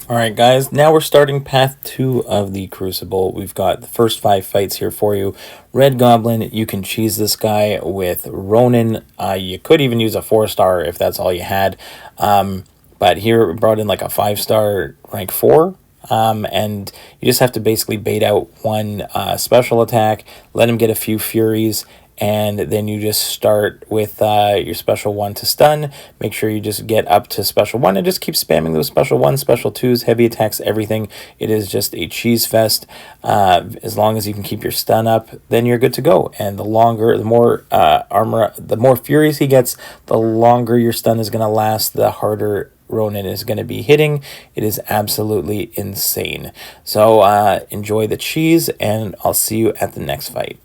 Alright guys, now we're starting path 2 of the Crucible. We've got the first 5 fights here for you. Red Goblin, you can cheese this guy with Ronin. You could even use a 4-star if that's all you had. But here we brought in like a 5-star rank 4. And you just have to basically bait out one special attack, let him get a few Furies, and then you just start with your special 1 to stun. Make sure you just get up to special 1 and just keep spamming those special 1s, special 2s, heavy attacks, everything. It is just a cheese fest. As long as you can keep your stun up, then you're good to go. And the more armor, the more Furies he gets, the longer your stun is going to last, the harder Ronin is going to be hitting. It is absolutely insane. So enjoy the cheese, and I'll see you at the next fight.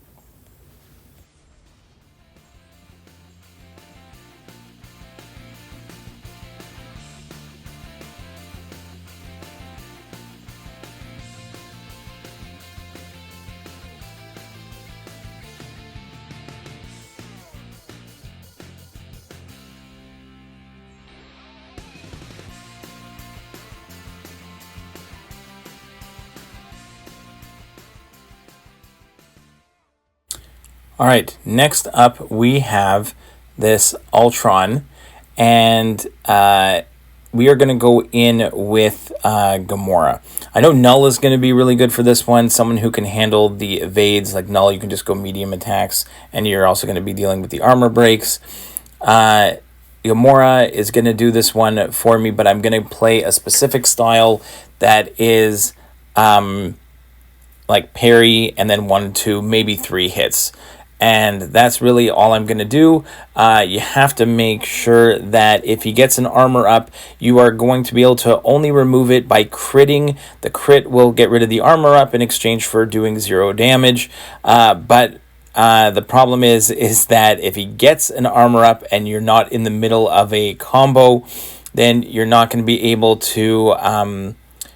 All right, next up we have this Ultron, and we are going to go in with Gamora. I know Null is going to be really good for this one, someone who can handle the evades. Like Null, you can just go medium attacks, and you're also going to be dealing with the armor breaks. Gamora is going to do this one for me, but I'm going to play a specific style that is like parry and then 1, 2, maybe 3 hits. And that's really all I'm going to do. You have to make sure that if he gets an armor up, you are going to be able to only remove it by critting. The crit will get rid of the armor up in exchange for doing 0 damage. But the problem is that if he gets an armor up and you're not in the middle of a combo, then you're not going to be able to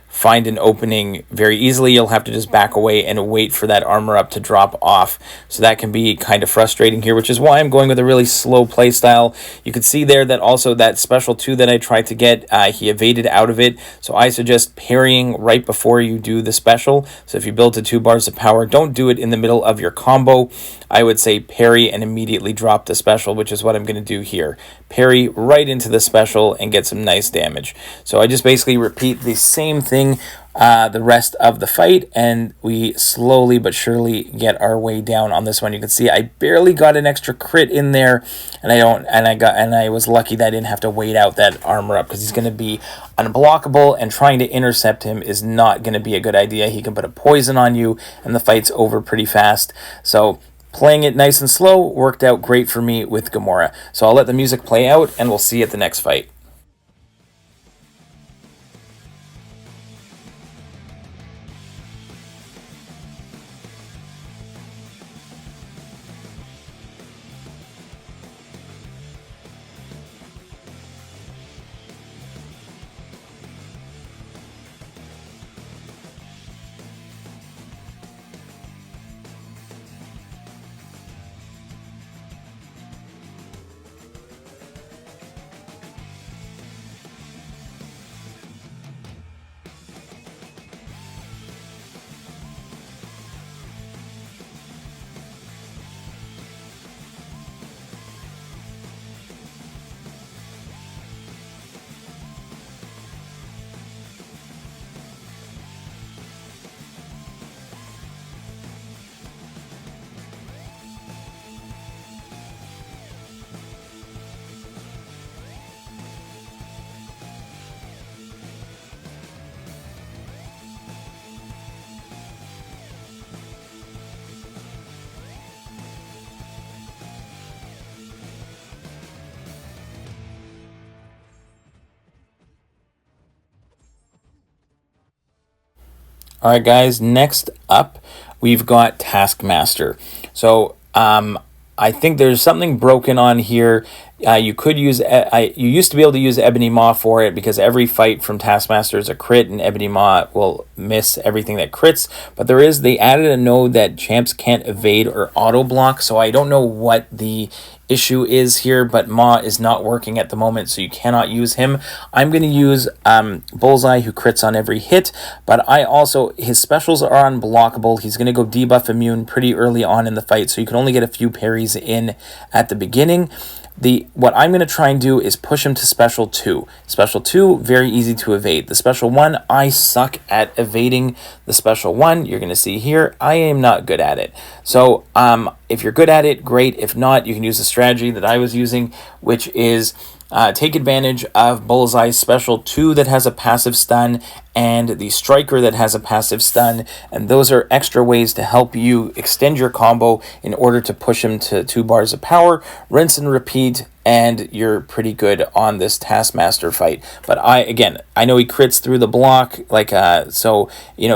find an opening very easily. You'll have to just back away and wait for that armor up to drop off. So that can be kind of frustrating here, which is why I'm going with a really slow play style. You can see there that also that special 2 that I tried to get, he evaded out of it. So I suggest parrying right before you do the special. So if you build to 2 bars of power, don't do it in the middle of your combo. I would say parry and immediately drop the special, which is what I'm going to do here. Parry right into the special and get some nice damage. So I just basically repeat the same thing the rest of the fight, and we slowly but surely get our way down on this one. You can see I barely got an extra crit in there, and I was lucky that I didn't have to wait out that armor up, because he's going to be unblockable, and trying to intercept him is not going to be a good idea. He can put a poison on you, and the fight's over pretty fast. So playing it nice and slow worked out great for me with Gamora. So I'll let the music play out, and we'll see you at the next fight. All right, guys, next up, we've got Taskmaster. So I think there's something broken on here. You could use, you used to be able to use Ebony Maw for it, because every fight from Taskmaster is a crit, and Ebony Maw will miss everything that crits. But they added a node that champs can't evade or auto block, so I don't know what the issue is here, but Ma is not working at the moment, so you cannot use him. I'm going to use Bullseye, who crits on every hit, but his specials are unblockable. He's going to go debuff immune pretty early on in the fight, so you can only get a few parries in at the beginning. What I'm going to try and do is push him to Special 2. Special 2, very easy to evade. The Special 1, I suck at evading the Special 1. You're going to see here, I am not good at it. So if you're good at it, great. If not, you can use the strategy that I was using, which is take advantage of Bullseye's Special 2 that has a passive stun and the Striker that has a passive stun, and those are extra ways to help you extend your combo in order to push him to 2 bars of power. Rinse and repeat, and you're pretty good on this Taskmaster fight. But I know he crits through the block, so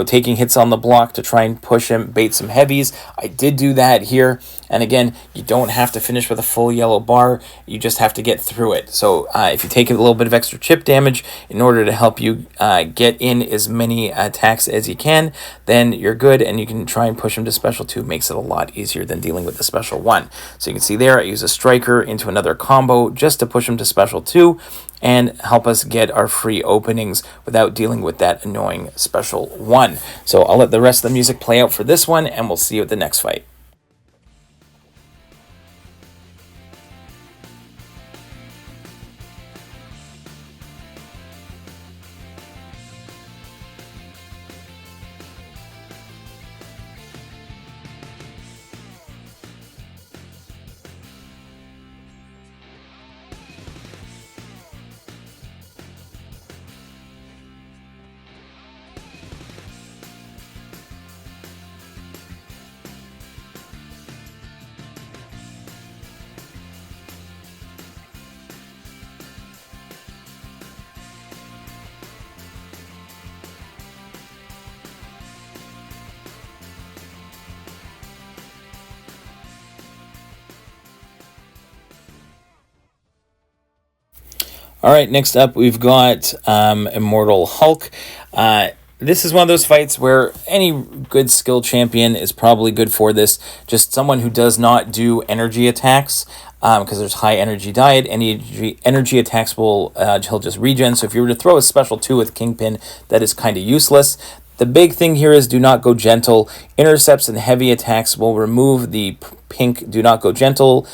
taking hits on the block to try and push him, bait some heavies. I did do that here, and again, you don't have to finish with a full yellow bar, you just have to get through it. So if you take a little bit of extra chip damage in order to help you get in as many attacks as you can, then you're good, and you can try and push him to Special 2. Makes it a lot easier than dealing with the Special 1. So you can see there, I use a Striker into another combo just to push him to Special 2 and help us get our free openings without dealing with that annoying Special 1. So I'll let the rest of the music play out for this one, and we'll see you at the next fight. All right, next up we've got Immortal Hulk. This is one of those fights where any good skill champion is probably good for this. Just someone who does not do energy attacks, because there's high energy diet. Any energy attacks he'll just regen. So if you were to throw a Special 2 with Kingpin, that is kind of useless. The big thing here is do not go gentle. Intercepts and heavy attacks will remove the pink do not go gentle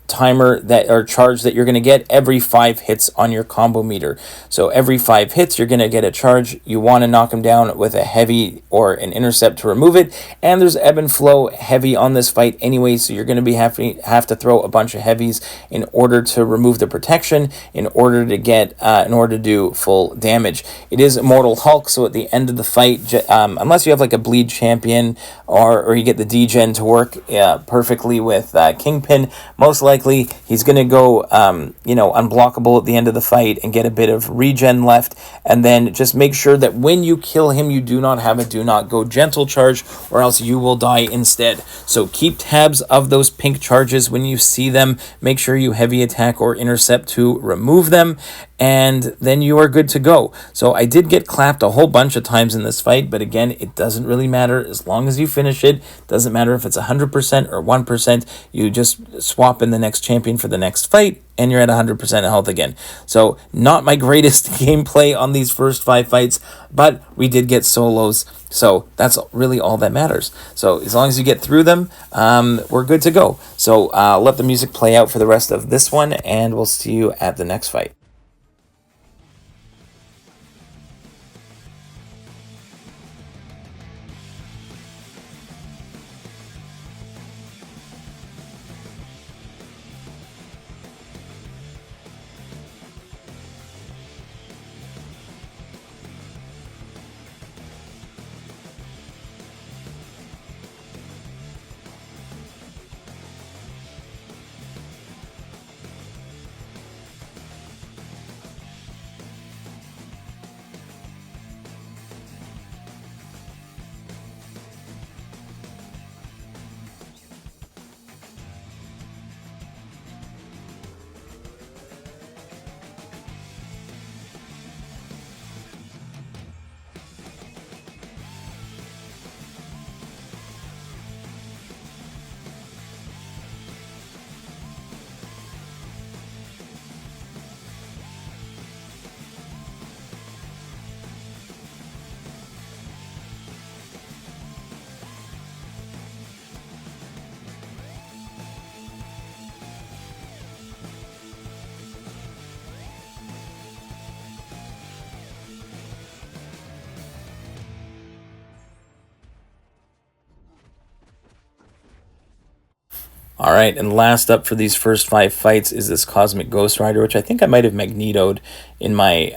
timer charge that you're going to get every 5 hits on your combo meter. So every 5 hits you're going to get a charge. You want to knock him down with a heavy or an intercept to remove it, and there's ebb and flow heavy on this fight anyway, so you're going to be have to throw a bunch of heavies in order to remove the protection, in order to do full damage. It is Immortal Hulk, so at the end of the fight, unless you have like a bleed champion or you get the degen to work perfectly with Kingpin, most likely he's going to go unblockable at the end of the fight and get a bit of regen left, and then just make sure that when you kill him you do not have a do not go gentle charge, or else you will die instead. So keep tabs of those pink charges when you see them. Make sure you heavy attack or intercept to remove them, and then you are good to go. So I did get clapped a whole bunch of times in this fight, but again, it doesn't really matter as long as you finish it. Doesn't matter if it's 100% or 1%. You just swap in the next champion for the next fight, and you're at 100% health again. So not my greatest gameplay on these first 5 fights, but we did get solos, so that's really all that matters. So as long as you get through them, we're good to go. So let the music play out for the rest of this one, and we'll see you at the next fight. All right, and last up for these first 5 fights is this Cosmic Ghost Rider, which I think I might have magnetoed in my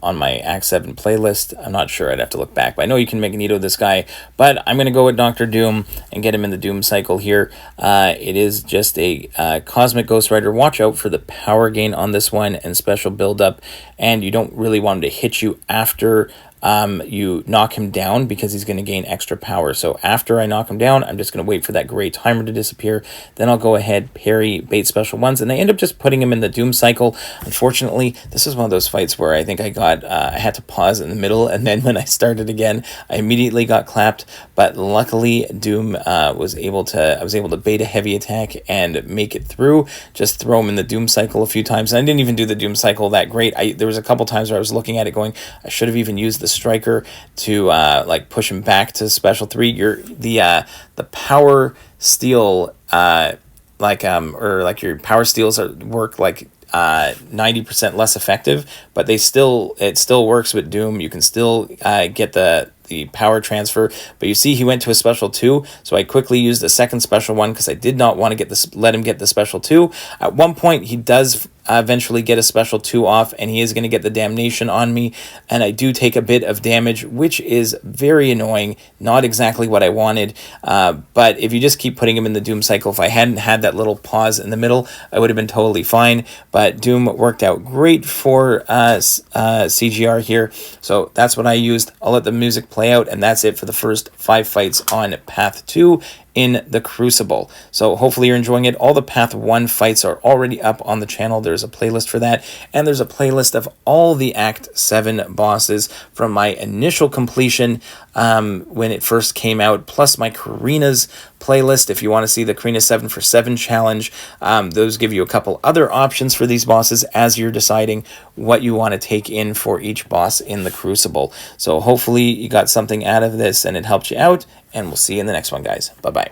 on my Act 7 playlist. I'm not sure, I'd have to look back, but I know you can magneto this guy, but I'm going to go with Dr. Doom and get him in the Doom cycle here. It is just a Cosmic Ghost Rider. Watch out for the power gain on this one and special buildup, and you don't really want him to hit you after you knock him down, because he's going to gain extra power. So after I knock him down, I'm just going to wait for that gray timer to disappear. Then I'll go ahead, parry, bait special ones, and I end up just putting him in the Doom cycle. Unfortunately, this is one of those fights where I think I had to pause in the middle, and then when I started again, I immediately got clapped. But luckily, Doom I was able to bait a heavy attack and make it through. Just throw him in the Doom cycle a few times. And I didn't even do the Doom cycle that great. There was a couple times where I was looking at it going, I should have even used the striker to like push him back to special 3. The power steel or like your power steals work like 90% less effective, but it still works with Doom. You can still get the power transfer, but you see he went to a special 2, so I quickly used the second special 1 because I did not want to let him get the special 2. At one point he does eventually get a special 2 off, and he is going to get the damnation on me, and I do take a bit of damage, which is very annoying. Not exactly what I wanted, but if you just keep putting him in the Doom cycle, if I hadn't had that little pause in the middle, I would have been totally fine. But Doom worked out great for CGR here, so that's what I used. I'll let the music play out, and that's it for the first 5 fights on Path 2 in the Crucible. So hopefully you're enjoying it. All the Path 1 fights are already up on the channel. There's a playlist for that, and there's a playlist of all the Act 7 bosses from my initial completion when it first came out, plus my Karina's playlist. If you want to see the Karina 7 for 7 challenge, those give you a couple other options for these bosses as you're deciding what you want to take in for each boss in the Crucible. So hopefully you got something out of this and it helped you out, and we'll see you in the next one, guys. Bye-bye.